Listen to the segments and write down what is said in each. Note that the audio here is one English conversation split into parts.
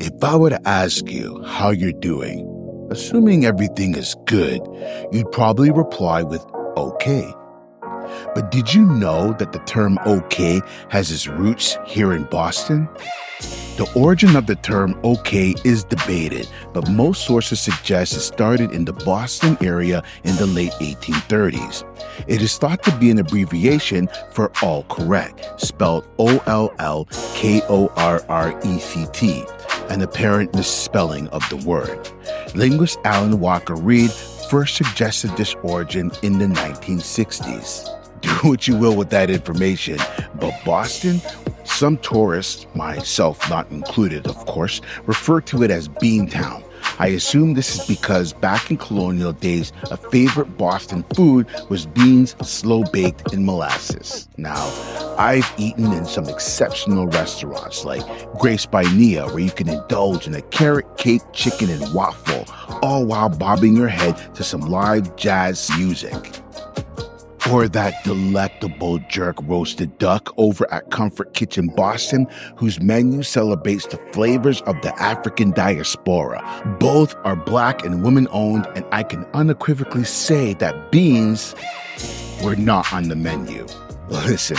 If I were to ask you how you're doing, assuming everything is good, you'd probably reply with okay. But did you know that the term okay has its roots here in Boston? The origin of the term okay is debated, but most sources suggest it started in the Boston area in the late 1830s. It is thought to be an abbreviation for all correct, spelled OLLKORRECT, an apparent misspelling of the word. Linguist Alan Walker Reed first suggested this origin in the 1960s. Do what you will with that information, but Boston, some tourists, myself not included, of course, refer to it as Beantown. I assume this is because back in colonial days, a favorite Boston food was beans slow-baked in molasses. Now, I've eaten in some exceptional restaurants like Grace by Nia, where you can indulge in a carrot cake, chicken, and waffle, all while bobbing your head to some live jazz music. Or that delectable jerk roasted duck over at Comfort Kitchen Boston, whose menu celebrates the flavors of the African diaspora. Both are Black and women-owned, and I can unequivocally say that beans were not on the menu. Listen,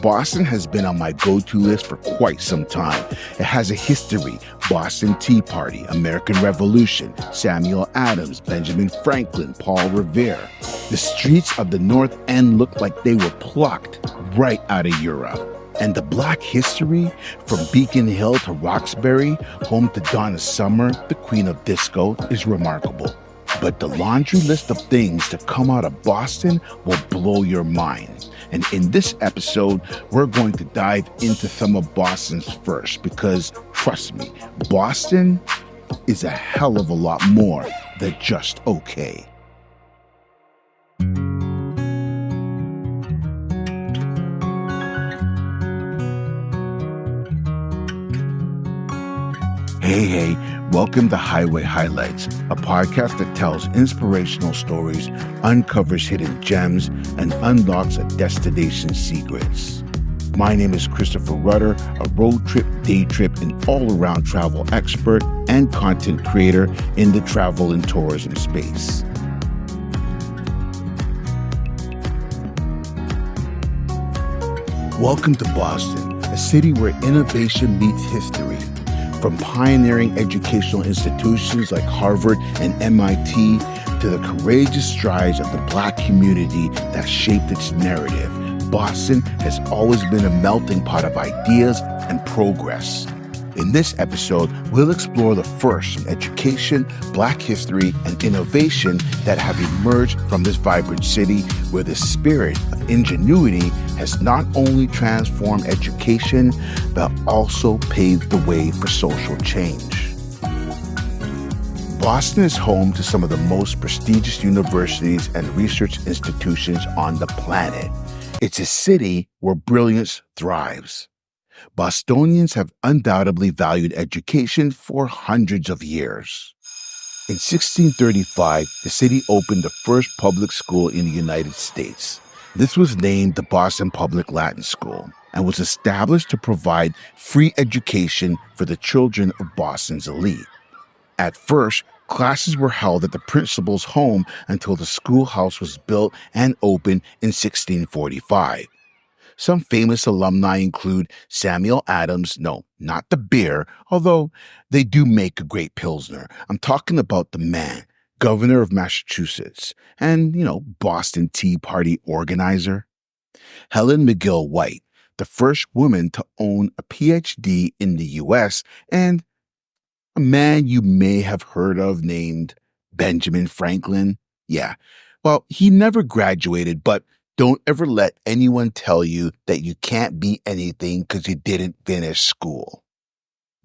Boston has been on my go-to list for quite some time. It has a history: Boston Tea Party, American Revolution, Samuel Adams, Benjamin Franklin, Paul Revere. The streets of the North End look like they were plucked right out of Europe. And the Black history, from Beacon Hill to Roxbury, home to Donna Summer, the queen of disco, is remarkable. But the laundry list of things to come out of Boston will blow your mind. And in this episode, we're going to dive into some of Boston's first, because trust me, Boston is a hell of a lot more than just okay. Hey, welcome to Highway Highlights, a podcast that tells inspirational stories, uncovers hidden gems, and unlocks a destination's secrets. My name is Christopher Rudder, a road trip, day trip, and all-around travel expert and content creator in the travel and tourism space. Welcome to Boston, a city where innovation meets history. From pioneering educational institutions like Harvard and MIT to the courageous strides of the Black community that shaped its narrative, Boston has always been a melting pot of ideas and progress. In this episode, we'll explore the first in education, Black history, and innovation that have emerged from this vibrant city, where the spirit of ingenuity has not only transformed education, but also paved the way for social change. Boston is home to some of the most prestigious universities and research institutions on the planet. It's a city where brilliance thrives. Bostonians have undoubtedly valued education for hundreds of years. In 1635, the city opened the first public school in the United States. This was named the Boston Public Latin School and was established to provide free education for the children of Boston's elite. At first, classes were held at the principal's home until the schoolhouse was built and opened in 1645. Some famous alumni include Samuel Adams, no, not the beer, although they do make a great Pilsner. I'm talking about the man, governor of Massachusetts, and, Boston Tea Party organizer. Helen McGill White, the first woman to own a PhD in the U.S., and a man you may have heard of named Benjamin Franklin. Yeah, well, he never graduated, but don't ever let anyone tell you that you can't be anything because you didn't finish school.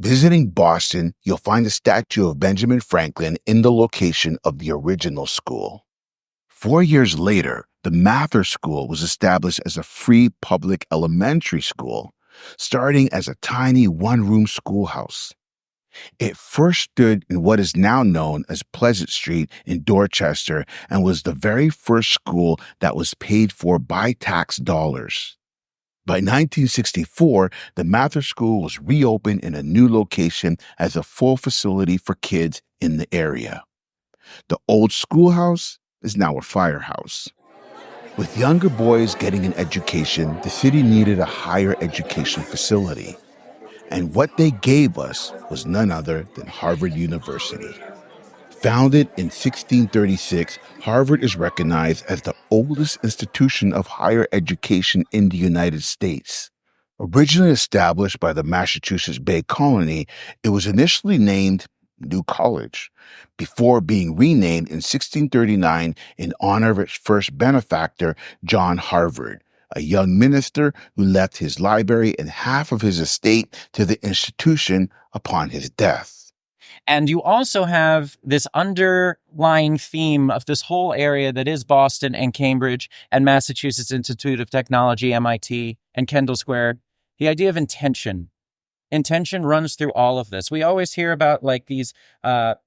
Visiting Boston, you'll find a statue of Benjamin Franklin in the location of the original school. 4 years later, the Mather School was established as a free public elementary school, starting as a tiny one-room schoolhouse. It first stood in what is now known as Pleasant Street in Dorchester and was the very first school that was paid for by tax dollars. By 1964, the Mather School was reopened in a new location as a full facility for kids in the area. The old schoolhouse is now a firehouse. With younger boys getting an education, the city needed a higher education facility. And what they gave us was none other than Harvard University. Founded in 1636, Harvard is recognized as the oldest institution of higher education in the United States. Originally established by the Massachusetts Bay Colony, it was initially named New College, before being renamed in 1639 in honor of its first benefactor, John Harvard, a young minister who left his library and half of his estate to the institution upon his death. And you also have this underlying theme of this whole area that is Boston and Cambridge and Massachusetts Institute of Technology, MIT, and Kendall Square. The idea of intention. Intention runs through all of this. We always hear about like these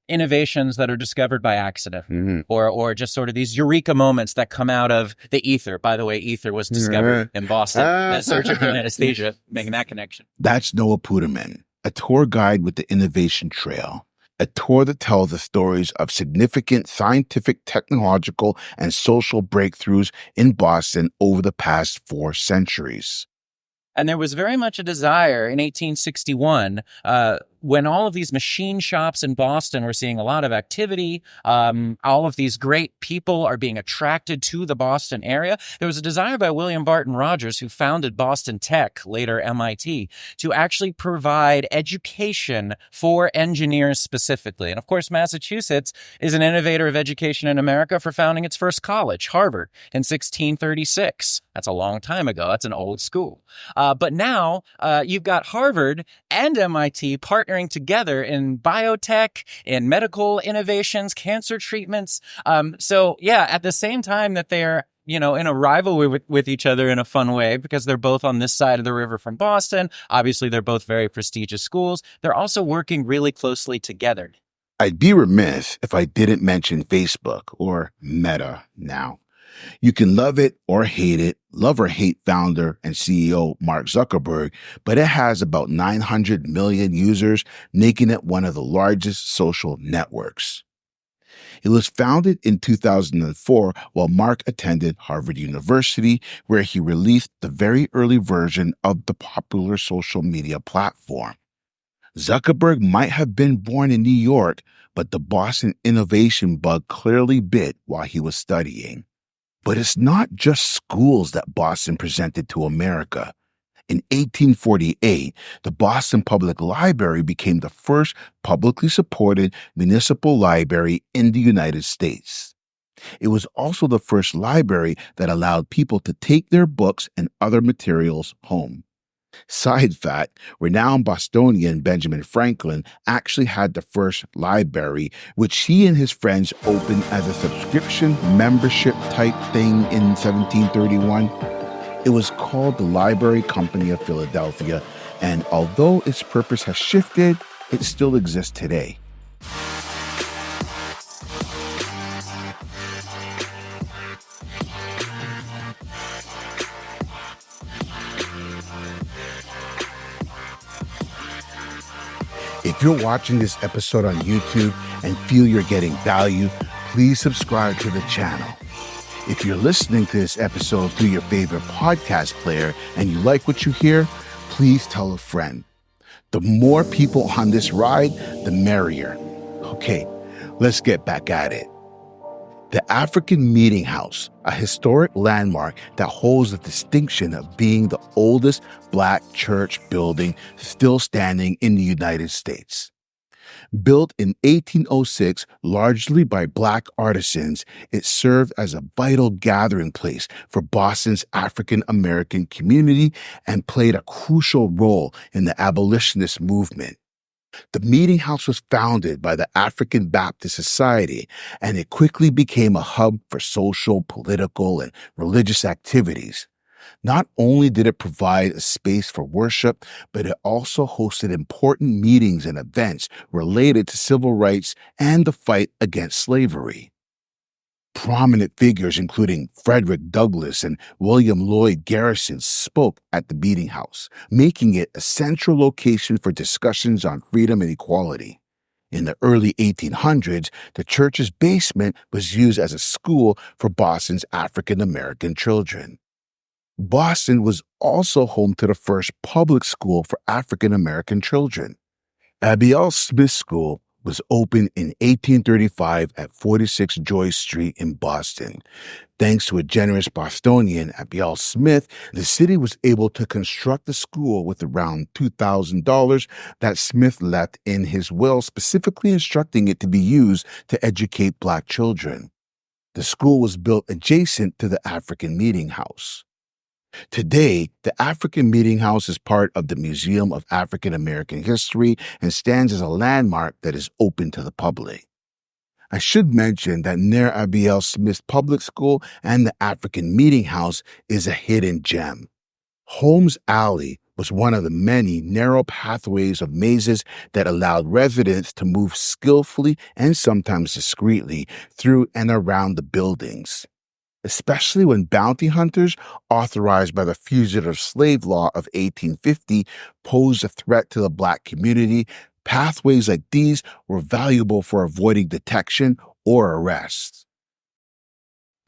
innovations that are discovered by accident, or just sort of these eureka moments that come out of the ether. By the way, ether was discovered in Boston. Surgical anesthesia, making that connection. That's Noah Puterman, a tour guide with the Innovation Trail, a tour that tells the stories of significant scientific, technological, and social breakthroughs in Boston over the past 4 centuries. And there was very much a desire in 1861, when all of these machine shops in Boston were seeing a lot of activity, all of these great people are being attracted to the Boston area. There was a desire by William Barton Rogers, who founded Boston Tech, later MIT, to actually provide education for engineers specifically. And of course, Massachusetts is an innovator of education in America for founding its first college, Harvard, in 1636. That's a long time ago. That's an old school. But now you've got Harvard and MIT partnering together in biotech, in medical innovations, cancer treatments. So yeah, at the same time that they're, in a rivalry with each other in a fun way, because they're both on this side of the river from Boston. Obviously, they're both very prestigious schools. They're also working really closely together. I'd be remiss if I didn't mention Facebook, or Meta now. You can love it or hate it, love or hate founder and CEO Mark Zuckerberg, but it has about 900 million users, making it one of the largest social networks. It was founded in 2004 while Mark attended Harvard University, where he released the very early version of the popular social media platform. Zuckerberg might have been born in New York, but the Boston innovation bug clearly bit while he was studying. But it's not just schools that Boston presented to America. In 1848, the Boston Public Library became the first publicly supported municipal library in the United States. It was also the first library that allowed people to take their books and other materials home. Side fact, renowned Bostonian Benjamin Franklin actually had the first library, which he and his friends opened as a subscription membership type thing in 1731. It was called the Library Company of Philadelphia, and although its purpose has shifted, it still exists today. If you're watching this episode on YouTube and feel you're getting value, please subscribe to the channel. If you're listening to this episode through your favorite podcast player and you like what you hear, please tell a friend. The more people on this ride, the merrier. Okay, let's get back at it. The African Meeting House, a historic landmark that holds the distinction of being the oldest Black church building still standing in the United States. Built in 1806 largely by Black artisans, it served as a vital gathering place for Boston's African American community and played a crucial role in the abolitionist movement. The meeting house was founded by the African Baptist Society, and it quickly became a hub for social, political, and religious activities. Not only did it provide a space for worship, but it also hosted important meetings and events related to civil rights and the fight against slavery. Prominent figures, including Frederick Douglass and William Lloyd Garrison, spoke at the meeting house, making it a central location for discussions on freedom and equality. In the early 1800s, the church's basement was used as a school for Boston's African American children. Boston was also home to the first public school for African American children. Abiel Smith School was opened in 1835 at 46 Joyce Street in Boston. Thanks to a generous Bostonian, Abiel Smith, the city was able to construct the school with around $2,000 that Smith left in his will, specifically instructing it to be used to educate Black children. The school was built adjacent to the African Meeting House. Today, the African Meeting House is part of the Museum of African American History and stands as a landmark that is open to the public. I should mention that near Abiel Smith's public school and the African Meeting House is a hidden gem. Holmes Alley was one of the many narrow pathways of mazes that allowed residents to move skillfully and sometimes discreetly through and around the buildings. Especially when bounty hunters, authorized by the Fugitive Slave Law of 1850, posed a threat to the Black community, pathways like these were valuable for avoiding detection or arrest.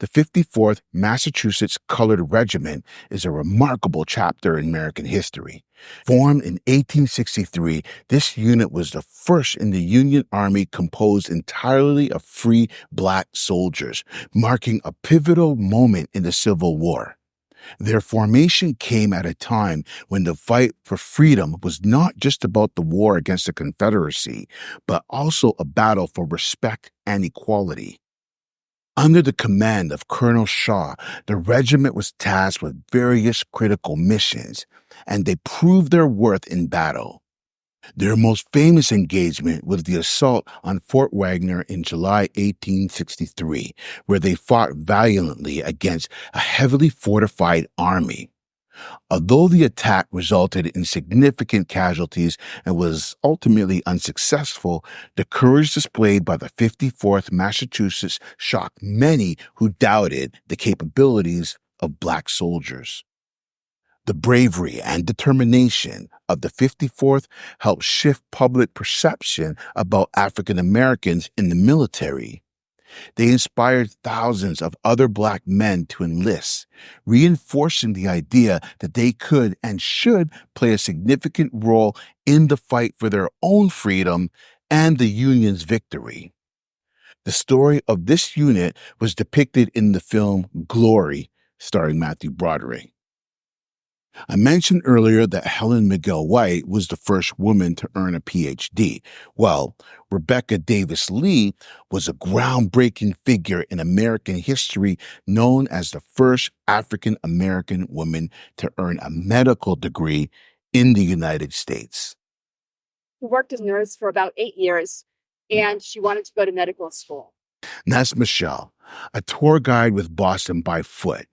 The 54th Massachusetts Colored Regiment is a remarkable chapter in American history. Formed in 1863, this unit was the first in the Union Army composed entirely of free Black soldiers, marking a pivotal moment in the Civil War. Their formation came at a time when the fight for freedom was not just about the war against the Confederacy, but also a battle for respect and equality. Under the command of Colonel Shaw, the regiment was tasked with various critical missions, and they proved their worth in battle. Their most famous engagement was the assault on Fort Wagner in July 1863, where they fought valiantly against a heavily fortified army. Although the attack resulted in significant casualties and was ultimately unsuccessful, the courage displayed by the 54th Massachusetts shocked many who doubted the capabilities of Black soldiers. The bravery and determination of the 54th helped shift public perception about African Americans in the military. They inspired thousands of other Black men to enlist, reinforcing the idea that they could and should play a significant role in the fight for their own freedom and the Union's victory. The story of this unit was depicted in the film Glory, starring Matthew Broderick. I mentioned earlier that Helen Miguel White was the first woman to earn a PhD. Well, Rebecca Davis Lee was a groundbreaking figure in American history, known as the first African American woman to earn a medical degree in the United States. She worked as a nurse for about 8 years, and she wanted to go to medical school. That's Michelle, a tour guide with Boston by Foot.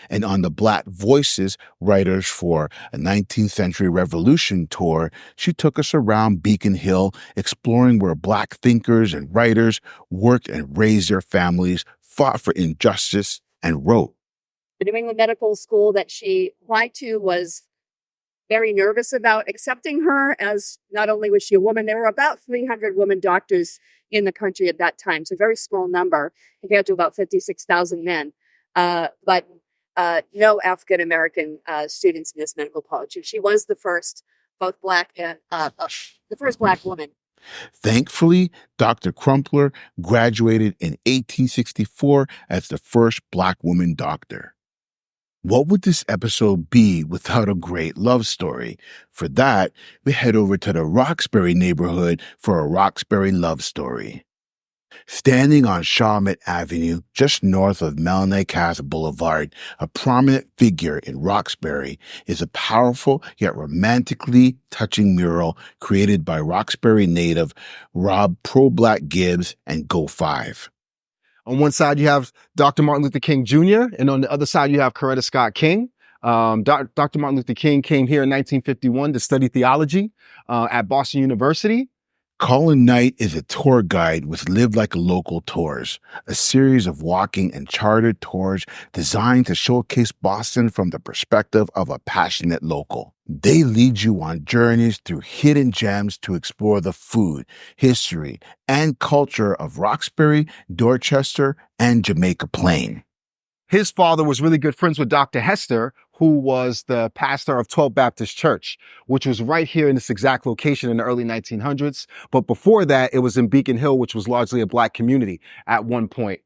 And on the Black Voices Writers for a 19th Century Revolution tour, she took us around Beacon Hill, exploring where Black thinkers and writers worked and raised their families, fought for injustice, and wrote. The New England Medical School that she applied to was very nervous about accepting her, as not only was she a woman, there were about 300 women doctors in the country at that time, so a very small number compared to about 56,000 men. But no African American students in this medical college. And she was the first, both Black and the first Black woman. Thankfully, Dr. Crumpler graduated in 1864 as the first Black woman doctor. What would this episode be without a great love story? For that, we head over to the Roxbury neighborhood for a Roxbury love story. Standing on Shawmut Avenue, just north of Melnay-Cass Boulevard, a prominent figure in Roxbury is a powerful yet romantically touching mural created by Roxbury native Rob Pro-Black Gibbs and Go 5. On one side, you have Dr. Martin Luther King Jr., and on the other side, you have Coretta Scott King. Dr. Martin Luther King came here in 1951 to study theology at Boston University. Collin Knight is a tour guide with Live Like a Local Tours, a series of walking and chartered tours designed to showcase Boston from the perspective of a passionate local. They lead you on journeys through hidden gems to explore the food, history, and culture of Roxbury, Dorchester, and Jamaica Plain. His father was really good friends with Dr. Hester, who was the pastor of 12 Baptist Church, which was right here in this exact location in the early 1900s. But before that, it was in Beacon Hill, which was largely a Black community at one point.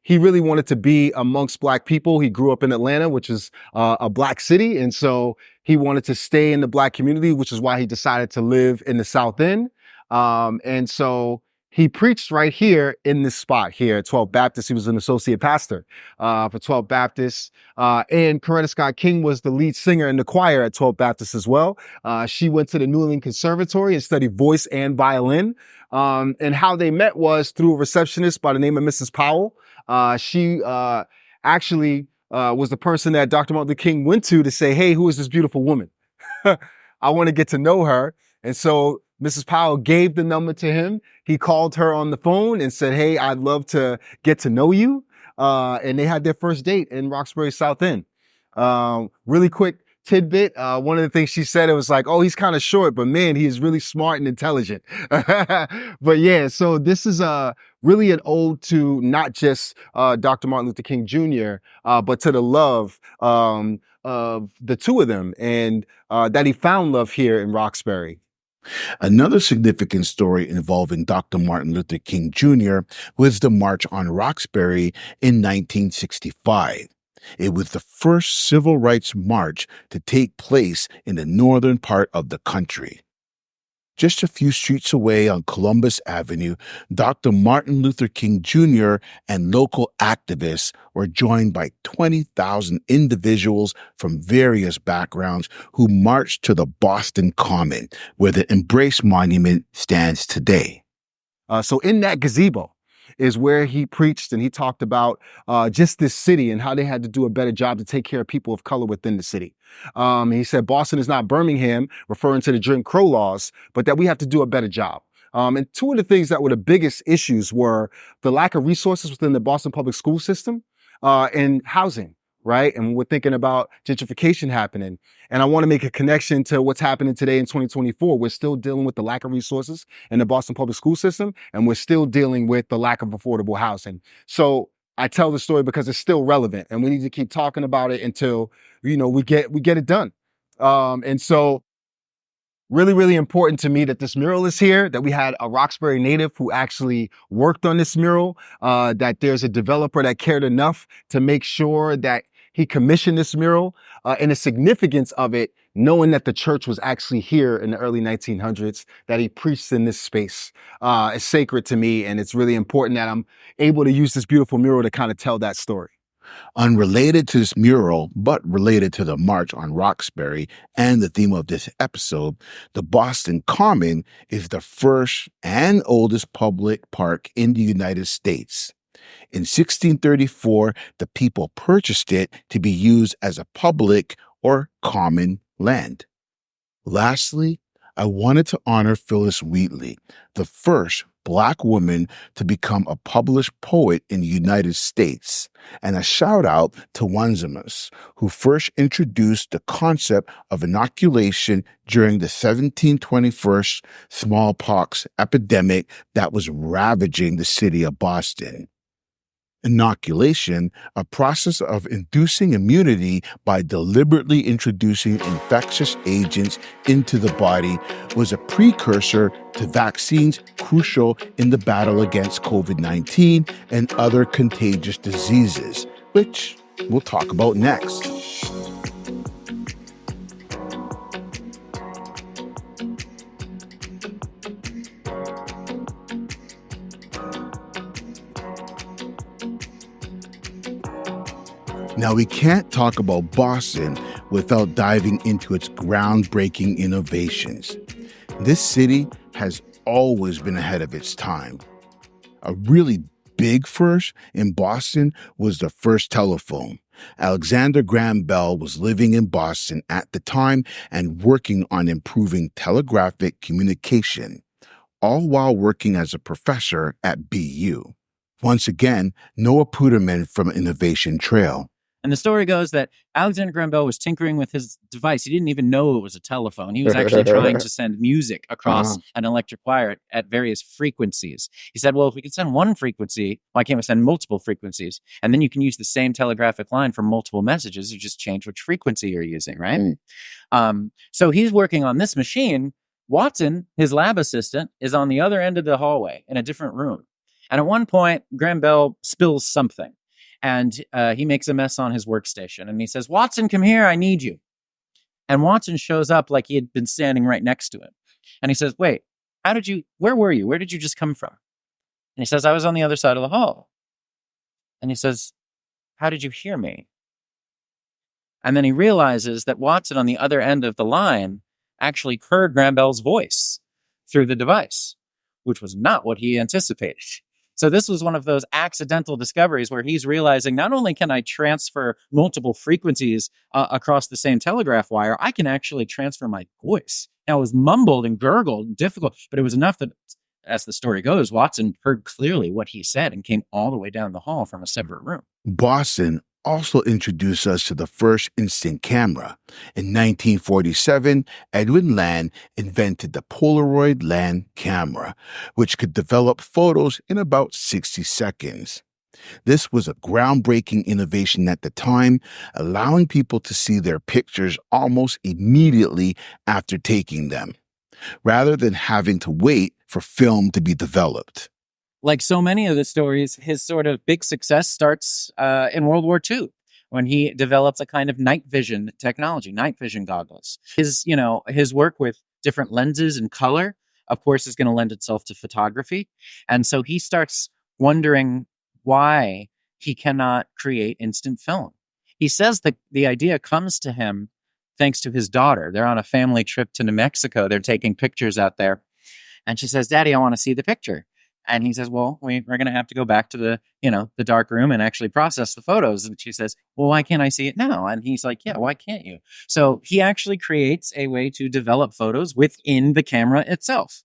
He really wanted to be amongst Black people. He grew up in Atlanta, which is a Black city. And so he wanted to stay in the Black community, which is why he decided to live in the South End. And so he preached right here in this spot here at 12 Baptist. He was an associate pastor for 12 Baptist. And Coretta Scott King was the lead singer in the choir at 12 Baptist as well. She went to the New England Conservatory and studied voice and violin. And how they met was through a receptionist by the name of Mrs. Powell. She actually was the person that Dr. Martin Luther King went to say, hey, who is this beautiful woman? I want to get to know her. And so Mrs. Powell gave the number to him. He called her on the phone and said, hey, I'd love to get to know you. And they had their first date in Roxbury South End. Really quick tidbit. One of the things she said, it was like, oh, he's kind of short, but man, he is really smart and intelligent. But yeah, so this is really an ode to not just Dr. Martin Luther King Jr., but to the love of the two of them, and that he found love here in Roxbury. Another significant story involving Dr. Martin Luther King Jr. was the March on Roxbury in 1965. It was the first civil rights march to take place in the northern part of the country. Just a few streets away on Columbus Avenue, Dr. Martin Luther King Jr. and local activists were joined by 20,000 individuals from various backgrounds who marched to the Boston Common, where the Embrace Monument stands today. So in that gazebo is where he preached, and he talked about just this city and how they had to do a better job to take care of people of color within the city. He said Boston is not Birmingham, referring to the Jim Crow laws, but that we have to do a better job. And two of the things that were the biggest issues were the lack of resources within the Boston public school system and housing, right? And we're thinking about gentrification happening. And I want to make a connection to what's happening today in 2024. We're still dealing with the lack of resources in the Boston public school system, and we're still dealing with the lack of affordable housing. So I tell the story because it's still relevant, and we need to keep talking about it until, you know, we get it done. And so really, really important to me that this mural is here, that we had a Roxbury native who actually worked on this mural, that there's a developer that cared enough to make sure that he commissioned this mural, and the significance of it, knowing that the church was actually here in the early 1900s, that he preached in this space, is sacred to me. And it's really important that I'm able to use this beautiful mural to kind of tell that story. Unrelated to this mural, but related to the March on Roxbury and the theme of this episode, the Boston Common is the first and oldest public park in the United States. In 1634, the people purchased it to be used as a public or common land. Lastly, I wanted to honor Phyllis Wheatley, the first Black woman to become a published poet in the United States, and a shout out to Wanzimus, who first introduced the concept of inoculation during the 1721 smallpox epidemic that was ravaging the city of Boston. Inoculation, a process of inducing immunity by deliberately introducing infectious agents into the body, was a precursor to vaccines crucial in the battle against COVID-19 and other contagious diseases, which we'll talk about next. Now, we can't talk about Boston without diving into its groundbreaking innovations. This city has always been ahead of its time. A really big first in Boston was the first telephone. Alexander Graham Bell was living in Boston at the time and working on improving telegraphic communication. all while working as a professor at BU. Once again, Noah Puterman from Innovation Trail. And the story goes that Alexander Graham Bell was tinkering with his device. He didn't even know it was a telephone. He was actually trying to send music across an electric wire at various frequencies. He said, well, if we could send one frequency, why can't we send multiple frequencies? And then you can use the same telegraphic line for multiple messages. You just change which frequency you're using, right? So he's working on this machine. Watson, his lab assistant, is on the other end of the hallway in a different room. And at one point, Graham Bell spills something. And he makes a mess on his workstation. And he says, Watson, come here. I need you. And Watson shows up like he had been standing right next to him. And he says, wait, where were you? Where did you just come from? And he says, I was on the other side of the hall. And he says, how did you hear me? And then he realizes that Watson on the other end of the line actually heard Graham Bell's voice through the device, which was not what he anticipated. So this was one of those accidental discoveries where he's realizing not only can I transfer multiple frequencies across the same telegraph wire, I can actually transfer my voice. Now it was mumbled and gurgled and difficult, but it was enough that, as the story goes, Watson heard clearly what he said and came all the way down the hall from a separate room. Boston also introduced us to the first instant camera. In 1947, Edwin Land invented the Polaroid Land camera, which could develop photos in about 60 seconds. This was a groundbreaking innovation at the time, allowing people to see their pictures almost immediately after taking them, rather than having to wait for film to be developed. Like so many of the stories, his sort of big success starts in World War II when he develops a kind of night vision technology, night vision goggles. His work with different lenses and color, of course, is going to lend itself to photography. And so he starts wondering why he cannot create instant film. He says that the idea comes to him thanks to his daughter. They're on a family trip to New Mexico. They're taking pictures out there. And she says, Daddy, I want to see the picture. And he says, well, we're going to have to go back to the dark room and actually process the photos. And she says, well, why can't I see it now? And he's like, yeah, why can't you? So he actually creates a way to develop photos within the camera itself.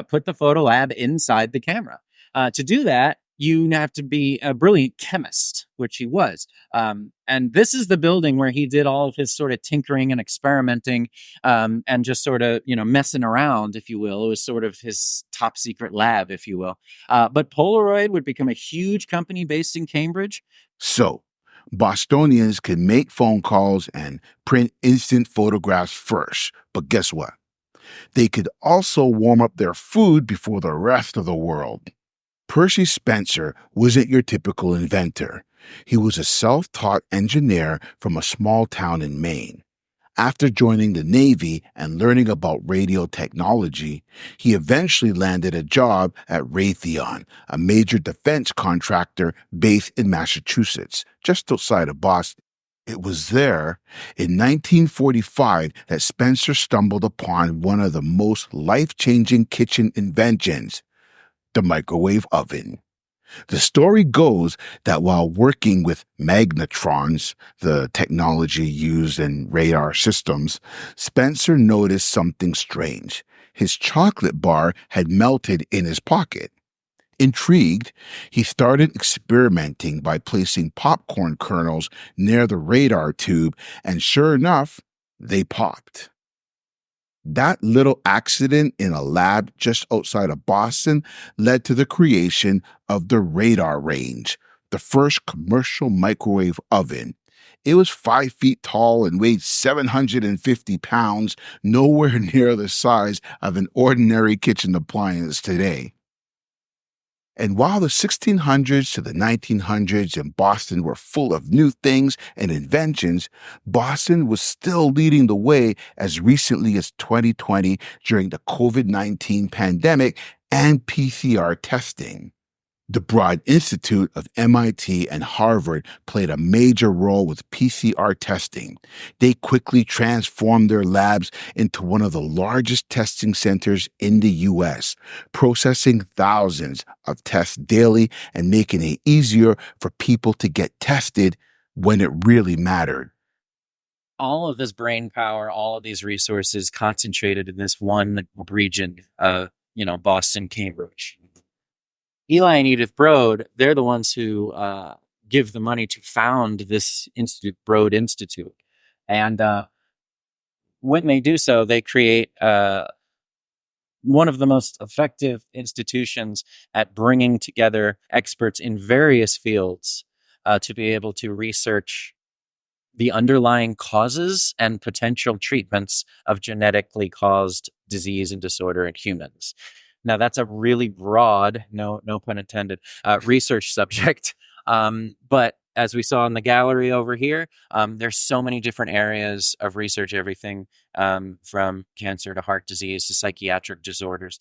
Put the photo lab inside the camera. To do that, you have to be a brilliant chemist, which he was. And this is the building where he did all of his sort of tinkering and experimenting and just sort of, messing around, if you will. It was sort of his top secret lab, if you will. But Polaroid would become a huge company based in Cambridge. So, Bostonians could make phone calls and print instant photographs first. But guess what? They could also warm up their food before the rest of the world. Percy Spencer wasn't your typical inventor. He was a self-taught engineer from a small town in Maine. After joining the Navy and learning about radio technology, he eventually landed a job at Raytheon, a major defense contractor based in Massachusetts, just outside of Boston. It was there, in 1945, that Spencer stumbled upon one of the most life-changing kitchen inventions, the microwave oven. The story goes that while working with magnetrons, the technology used in radar systems, Spencer noticed something strange. His chocolate bar had melted in his pocket. Intrigued, he started experimenting by placing popcorn kernels near the radar tube, and sure enough, they popped. That little accident in a lab just outside of Boston led to the creation of the radar range, the first commercial microwave oven. It was 5 feet tall and weighed 750 pounds, nowhere near the size of an ordinary kitchen appliance today. And while the 1600s to the 1900s in Boston were full of new things and inventions, Boston was still leading the way as recently as 2020 during the COVID-19 pandemic and PCR testing. The Broad Institute of MIT and Harvard played a major role with PCR testing. They quickly transformed their labs into one of the largest testing centers in the U.S., processing thousands of tests daily and making it easier for people to get tested when it really mattered. All of this brain power, all of these resources concentrated in this one region, Boston, Cambridge. Eli and Edith Broad, they're the ones who give the money to found this institute, Broad Institute. And when they do so, they create one of the most effective institutions at bringing together experts in various fields to be able to research the underlying causes and potential treatments of genetically caused disease and disorder in humans. Now, that's a really broad, no pun intended, research subject. But as we saw in the gallery over here, there's so many different areas of research, everything from cancer to heart disease to psychiatric disorders,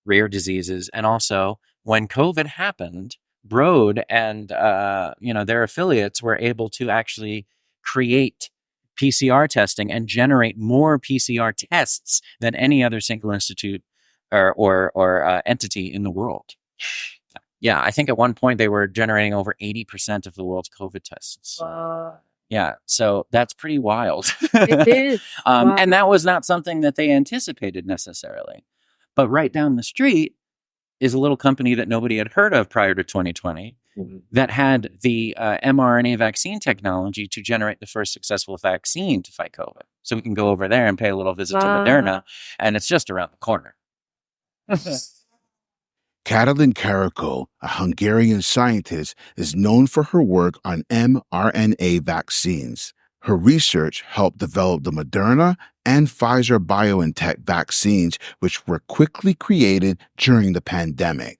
rare diseases. And also, when COVID happened, Broad and their affiliates were able to actually create PCR testing and generate more PCR tests than any other single institute or entity in the world. Yeah, I think at one point they were generating over 80% of the world's COVID tests. Yeah, so that's pretty wild. It is. Wow. And that was not something that they anticipated necessarily. But right down the street is a little company that nobody had heard of prior to 2020 that had the mRNA vaccine technology to generate the first successful vaccine to fight COVID. So we can go over there and pay a little visit to Moderna, and it's just around the corner. Katalin Karikó, a Hungarian scientist, is known for her work on mRNA vaccines. Her research helped develop the Moderna and Pfizer-BioNTech vaccines, which were quickly created during the pandemic.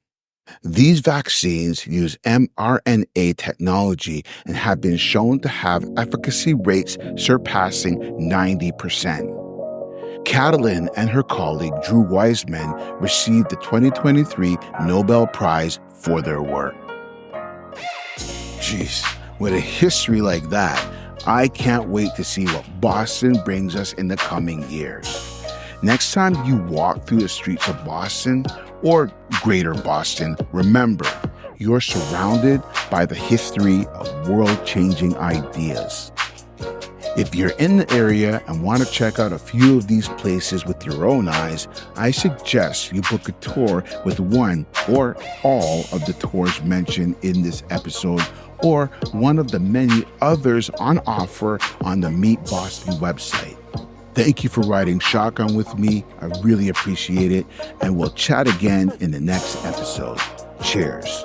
These vaccines use mRNA technology and have been shown to have efficacy rates surpassing 90%. Katalin and her colleague Drew Weissman received the 2023 Nobel Prize for their work. Jeez, with a history like that, I can't wait to see what Boston brings us in the coming years. Next time you walk through the streets of Boston or Greater Boston, remember, you're surrounded by the history of world-changing ideas. If you're in the area and want to check out a few of these places with your own eyes, I suggest you book a tour with one or all of the tours mentioned in this episode or one of the many others on offer on the Meet Boston website. Thank you for riding shotgun with me. I really appreciate it, and we'll chat again in the next episode. Cheers.